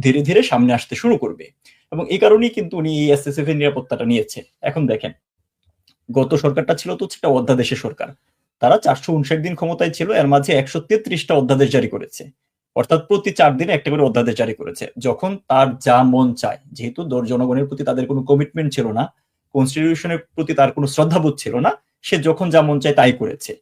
ধীরে ধীরে সামনে আসতে শুরু করবে। এবং এই কারণেই কিন্তু উনি এই এসএসএফ এর নিরাপত্তাটা নিয়েছে। এখন দেখেন, গত সরকারটা ছিল তো হচ্ছে একটা অধ্যাদেশের সরকার। তারা ৪৫৯ দিন ক্ষমতায় ছিল, এর মাঝে ১৩৩ টা অধ্যাদেশ জারি করেছে। অর্থাৎ প্রতি ৪ দিনে একটা করে অধ্যাদেশ জারি করেছে। যখন তার যা মন চায়, যেহেতু জনগণের প্রতি তাদের কোনো কমিটমেন্ট ছিল না, কনস্টিটিউশনের প্রতি তার কোনো শ্রদ্ধাবোধ ছিল না, সে যখন যা মন চায় তাই করেছে।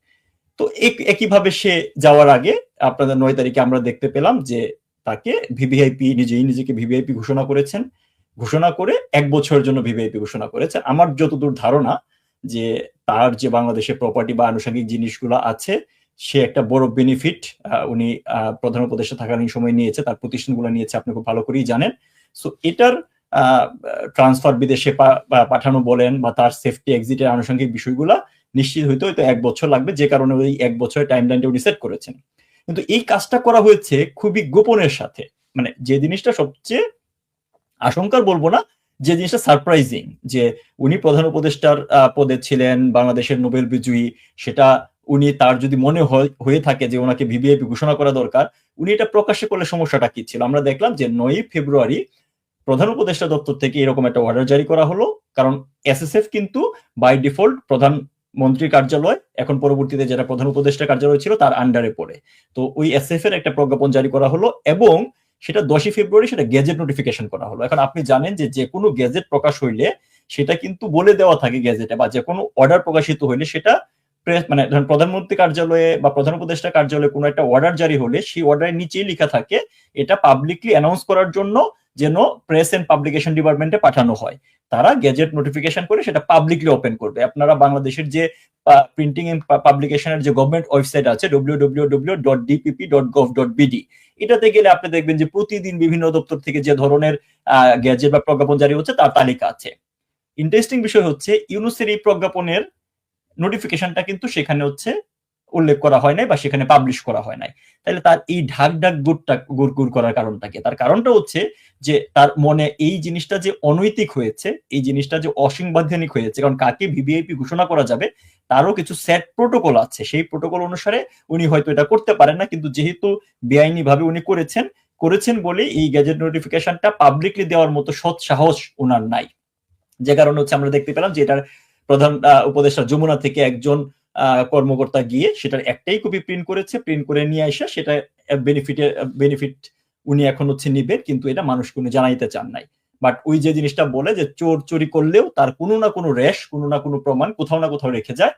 তো একইভাবে সে যাওয়ার আগে আপনাদের ৯ তারিখে আমরা দেখতে পেলাম যে তাকে ভিভিআইপি, নিজেকে ভিভিআইপি ঘোষণা করেছেন। ঘোষণা করে ১ বছরের জন্য ভিভিআইপি ঘোষণা করেছেন। আমার যতদূর ধারণা যে তার যে বাংলাদেশের প্রপার্টি বা আনুষঙ্গিক জিনিসগুলো আছে, সে একটা বড় বেনিফিট উনি প্রধান উপদেষ্টা থাকালীন সময় নিয়েছে, তার প্রতিষ্ঠানগুলো নিয়েছে, আপনি খুব ভালো করেই জানেন। সো এটার ট্রান্সফার বিদেশে পাঠানো বলেন বা তার সেফটি এক্সিটের আনুষঙ্গিক বিষয়গুলা নিশ্চিত হইতে হয়তো ১ বছর লাগবে, যে কারণে ওই ১ বছরের টাইম লাইনটা উনি সেট করেছেন। কিন্তু এই কাজটা করা হয়েছে খুবই গোপনের সাথে। মানে যে জিনিসটা সবচেয়ে আশঙ্কার বলবো না, যে জিনিসটা সারপ্রাইজিং, যে উনি প্রধান উপদেষ্টার পদে ছিলেন, বাংলাদেশের নোবেল বিজয়ী, সেটা উনি তার যদি মনে হয়ে থাকে যে ওনাকে ভিভিআইপি ঘোষণা করা দরকার, উনি এটা প্রকাশ্যে করলে সমস্যাটা কি ছিল? আমরা দেখলাম যে ৯ ফেব্রুয়ারি প্রধান উপদেষ্টা দপ্তর থেকে এরকম একটা অর্ডার জারি করা হলো। কারণ এসএসএফ কিন্তু বাই ডিফল্ট প্রধানমন্ত্রীর কার্যালয়, এখন পরবর্তীতে যেটা প্রধান উপদেষ্টার কার্যালয় ছিল, তার আন্ডারে পড়ে। তো ওই এসএসএফ এর একটা প্রজ্ঞাপন জারি করা হলো এবং সেটা ১০ই ফেব্রুয়ারি সেটা গেজেট নোটিফিকেশন করা হলো। এখন আপনি জানেন যে যেকোনো গেজেট প্রকাশ হইলে সেটা কিন্তু বলে দেওয়া থাকে গেজেটে, বা যেকোনো অর্ডার প্রকাশিত হইলে সেটা মানে ধরেন প্রধানমন্ত্রী কার্যালয়ে বা প্রধান উপদেষ্টা কার্যালয়ে কোনো একটা অর্ডার জারি হলে সেই অর্ডারের নিচেই লেখা থাকে এটা পাবলিকলি অ্যানাউন্স করার জন্য যেন প্রেস এন্ড পাবলিকেশন ডিপার্টমেন্টে পাঠানো হয়। তারা গেজেট নোটিফিকেশন করে সেটা পাবলিকলি ওপেন করবে। আপনারা বাংলাদেশের যে প্রিন্টিং এন্ড পাবলিকেশনের যে গভর্নমেন্ট ওয়েবসাইট আছে www.dpp.gov.bd, এটাতে গেলে আপনি দেখবেন যে প্রতিদিন বিভিন্ন দপ্তর থেকে যে ধরনের গ্যাজেট বা প্রজ্ঞাপন জারি হচ্ছে তার তালিকা আছে। ইন্টারেস্টিং বিষয় হচ্ছে ইউনূসের এই প্রজ্ঞাপনের নোটিফিকেশনটা কিন্তু সেখানে হচ্ছে উল্লেখ করা হয় নাই বা সেখানে পাবলিশ করা হয় নাই। তাহলে তার এই ঢাক গুড় করার কারণটা কি? তার কারণটা হচ্ছে যে তার মনে এই জিনিসটা যে অনৈতিক হয়েছে, এই জিনিসটা যে অসাংবিধানিক হয়েছে, কারণ কাকে ভিভিআইপি ঘোষণা করা যাবে তারও কিছু সেট প্রোটোকল আছে। সেই প্রোটোকল অনুসারে উনি হয়তো এটা করতে পারেন না, কিন্তু যেহেতু বেআইনি ভাবে উনি করেছেন বলে এই গ্যাজেট নোটিফিকেশনটা পাবলিকলি দেওয়ার মতো সৎ সাহস ওনার নাই। যে কারণে হচ্ছে আমরা দেখতে পেলাম যে এটার প্রধান উপদেষ্টা যমুনা থেকে একজন কর্মকর্তা গিয়ে সেটার একটাই কপি প্রিন্ট করেছে, প্রিন্ট করে নিয়ে আসে সেটা বেনিফিট উনি এখন হচ্ছে নিবেন, কিন্তু এটা মানুষকে উনি জানাইতে চান নাই। বাট ওই যে জিনিসটা বলে যে চোর চুরি করলেও তার কোনো না কোনো রেশ, কোনো না কোনো প্রমাণ কোথাও না কোথাও রেখে যায়,